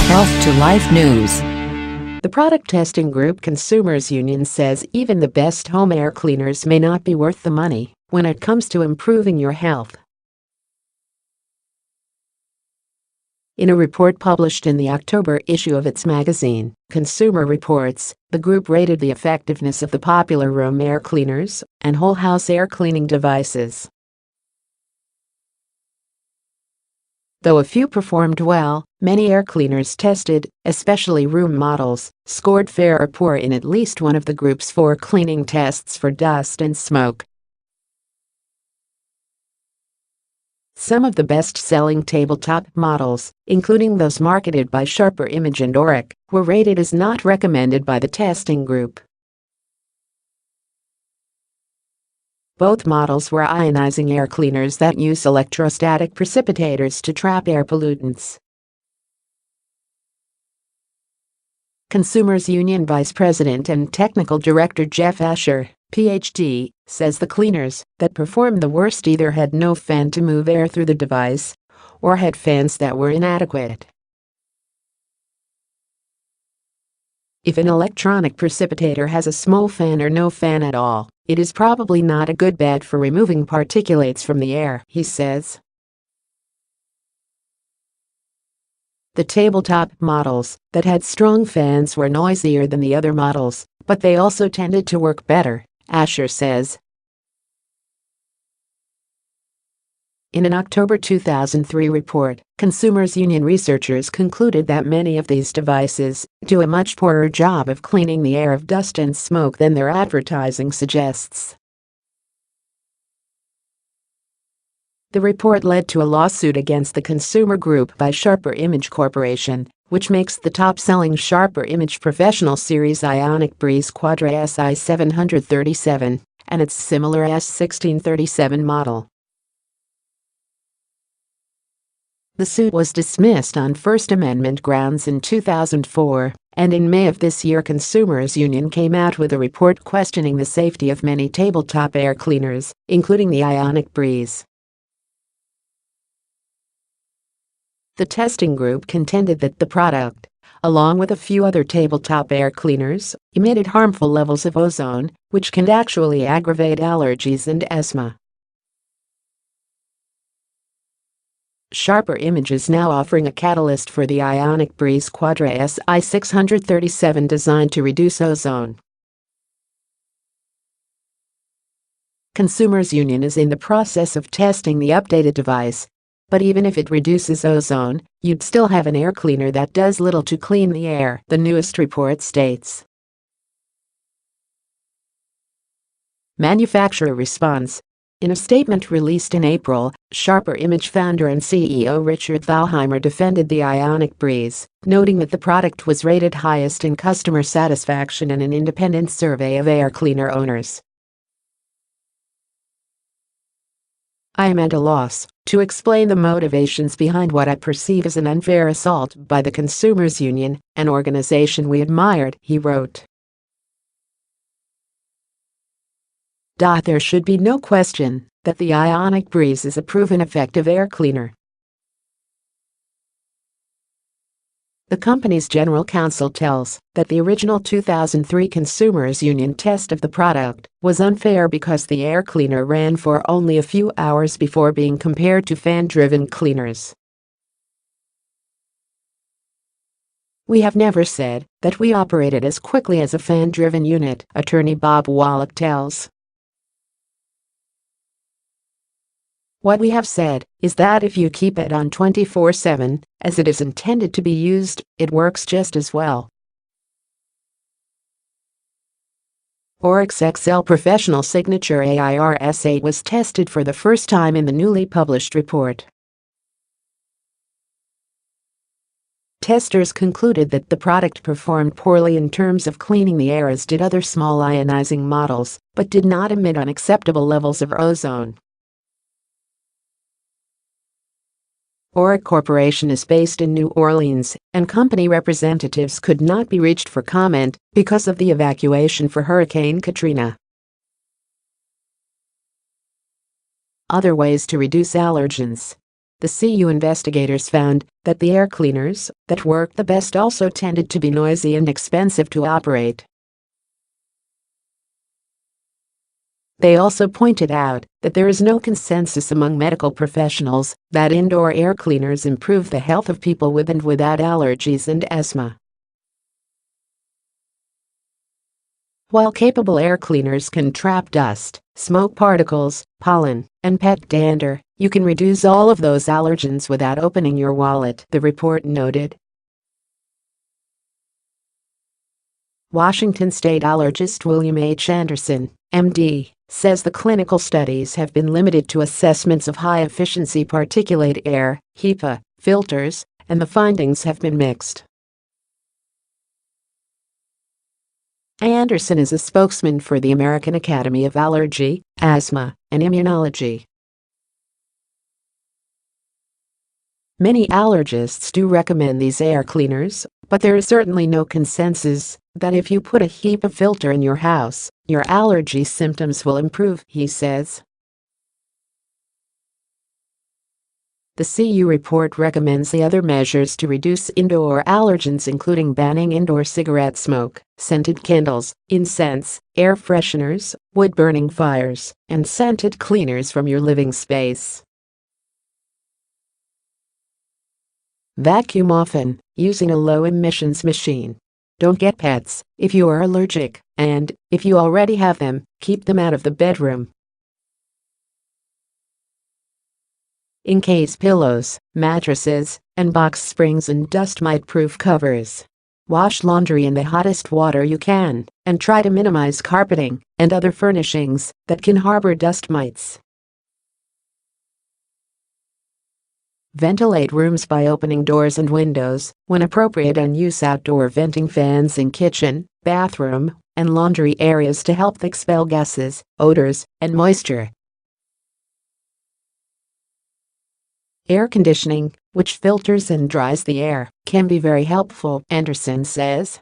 Health to Life News. The product testing group Consumers Union says even the best home air cleaners may not be worth the money when it comes to improving your health. In a report published in the October issue of its magazine, Consumer Reports, the group rated the effectiveness of the popular room air cleaners and whole house air cleaning devices. Though a few performed well, many air cleaners tested, especially room models, scored fair or poor in at least one of the group's 4 cleaning tests for dust and smoke. Some of the best-selling tabletop models, including those marketed by Sharper Image and Auric, were rated as not recommended by the testing group. Both models were ionizing air cleaners that use electrostatic precipitators to trap air pollutants. Consumers Union Vice President and Technical Director Jeff Asher, Ph.D., says the cleaners that performed the worst either had no fan to move air through the device or had fans that were inadequate. If an electronic precipitator has a small fan or no fan at all, it is probably not a good bet for removing particulates from the air, he says. The tabletop models that had strong fans were noisier than the other models, but they also tended to work better, Asher says. In an October 2003 report, Consumers Union researchers concluded that many of these devices do a much poorer job of cleaning the air of dust and smoke than their advertising suggests. The report led to a lawsuit against the consumer group by Sharper Image Corporation, which makes the top-selling Sharper Image Professional Series Ionic Breeze Quadra SI737 and its similar S1637 model. The suit was dismissed on First Amendment grounds in 2004, and in May of this year Consumers Union came out with a report questioning the safety of many tabletop air cleaners, including the Ionic Breeze. The testing group contended that the product, along with a few other tabletop air cleaners, emitted harmful levels of ozone, which can actually aggravate allergies and asthma. Sharper Image is now offering a catalyst for the Ionic Breeze Quadra SI637 designed to reduce ozone. Consumers Union is in the process of testing the updated device, but even if it reduces ozone, you'd still have an air cleaner that does little to clean the air, the newest report states. Manufacturer response. In a statement released in April, Sharper Image founder and CEO Richard Thalheimer defended the Ionic Breeze, noting that the product was rated highest in customer satisfaction in an independent survey of air cleaner owners. I am at a loss to explain the motivations behind what I perceive as an unfair assault by the Consumers Union, an organization we admired, he wrote. There should be no question that the Ionic Breeze is a proven effective air cleaner. The company's general counsel tells that the original 2003 Consumers Union test of the product was unfair because the air cleaner ran for only a few hours before being compared to fan-driven cleaners. We have never said that we operated as quickly as a fan-driven unit, attorney Bob Wallach tells. What we have said is that if you keep it on 24/7, as it is intended to be used, it works just as well. Auric's XL Professional Signature AIRS8 was tested for the first time in the newly published report. Testers concluded that the product performed poorly in terms of cleaning the air as did other small ionizing models, but did not emit unacceptable levels of ozone. Auric Corporation is based in New Orleans, and company representatives could not be reached for comment because of the evacuation for Hurricane Katrina. Other ways to reduce allergens. The CU investigators found that the air cleaners that worked the best also tended to be noisy and expensive to operate. They also pointed out that there is no consensus among medical professionals that indoor air cleaners improve the health of people with and without allergies and asthma. While capable air cleaners can trap dust, smoke particles, pollen, and pet dander, you can reduce all of those allergens without opening your wallet, the report noted. Washington State allergist William H. Anderson, MD, says the clinical studies have been limited to assessments of high-efficiency particulate air, HEPA, filters, and the findings have been mixed. Anderson is a spokesman for the American Academy of Allergy, Asthma, and Immunology. Many allergists do recommend these air cleaners, but there is certainly no consensus that if you put a HEPA filter in your house, your allergy symptoms will improve, he says. The CU report recommends the other measures to reduce indoor allergens, including banning indoor cigarette smoke, scented candles, incense, air fresheners, wood-burning fires, and scented cleaners from your living space. Vacuum often, using a low-emissions machine. Don't get pets if you are allergic, and, if you already have them, keep them out of the bedroom. Encase pillows, mattresses, and box springs in dust mite-proof covers. Wash laundry in the hottest water you can, and try to minimize carpeting and other furnishings that can harbor dust mites. Ventilate rooms by opening doors and windows when appropriate, and use outdoor venting fans in kitchen, bathroom, and laundry areas to help expel gases, odors, and moisture. Air conditioning, which filters and dries the air, can be very helpful, Anderson says.